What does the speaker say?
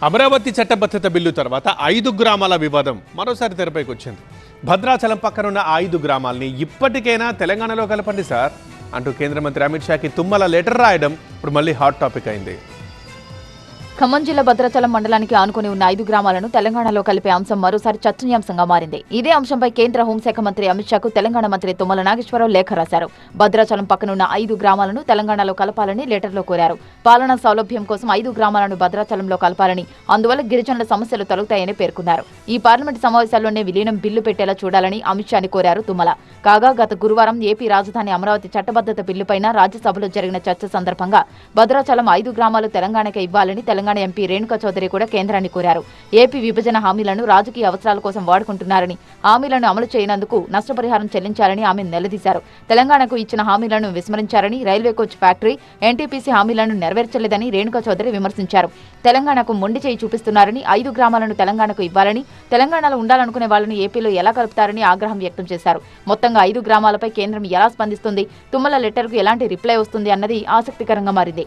అమరావతి చట్టబద్ధత బిల్లు తర్వాత 5 గ్రామాల వివాదం మరోసారి తెరపైకి వచ్చింది. భద్రాచలం పక్కనున్న 5 గ్రామాల్ని ఇప్పటికైనా తెలంగాణలో కలపండి సార్ అంటూ కేంద్ర మంత్రి అమిత్ షాకి తుమ్మల లెటర్ రాయడం ఇప్పుడు మళ్ళీ హాట్ టాపిక్ అయింది. ఖమ్మం జిల్లా భద్రాచలం మండలానికి ఆనుకుని ఉన్న 5 గ్రామాలను తెలంగాణలో కలిపే అంశం మరోసారి చర్చనీయాంశంగా మారింది. ఇదే అంశంపై కేంద్ర హోంశాఖ మంత్రి అమిత్ షాకు తెలంగాణ మంత్రి తుమ్మల నాగేశ్వరరావు లేఖ రాశారు. భద్రాచలం పక్కనున్న 5 గ్రామాలను తెలంగాణలో కలపాలని లెటర్లో కోరారు. పాలనా సౌలభ్యం కోసం 5 గ్రామాలను భద్రాచలంలో కలపాలని, అందువల్ల గిరిజనుల సమస్యలు తొలగుతాయని పేర్కొన్నారు. ఈ పార్లమెంటు సమావేశాల్లోనే విలీనం బిల్లు పెట్టేలా చూడాలని అమిత్ షాని కోరారు తుమ్మల. కాగా గత గురువారం ఏపీ రాజధాని అమరావతి చట్టబద్ధత బిల్లుపైన రాజ్యసభలో జరిగిన చర్చ సందర్భంగా భద్రాచలం 5 గ్రామాలు తెలంగాణకే ఇవ్వాలని తెలంగాణ ఎంపీ రేణుకా చౌదరి కూడా కేంద్రాన్ని కోరారు. ఏపీ విభజన హామీలను రాజకీయ అవసరాల కోసం వాడుకుంటున్నారని, హామీలను అమలు చేయనందుకు నష్టపరిహారం చెల్లించాలని ఆమె నిలదీశారు. తెలంగాణకు ఇచ్చిన హామీలను విస్మరించారని, రైల్వే కోచ్ ఫ్యాక్టరీ, ఎన్టీపీసీ హామీలను నెరవేర్చలేదని రేణుకా చౌదరి విమర్శించారు. తెలంగాణకు మొండి చేయి చూపిస్తున్నారని, 5 గ్రామాలను తెలంగాణకు ఇవ్వాలని, తెలంగాణలో ఉండాలనుకునే వాళ్లను ఏపీలో ఎలా కలుపుతారని ఆగ్రహం వ్యక్తం చేశారు. మొత్తంగా 5 గ్రామాలపై కేంద్రం ఎలా స్పందిస్తుంది, తుమ్మల లెటర్కు ఎలాంటి రిప్లై వస్తుంది అన్నది ఆసక్తికరంగా మారింది.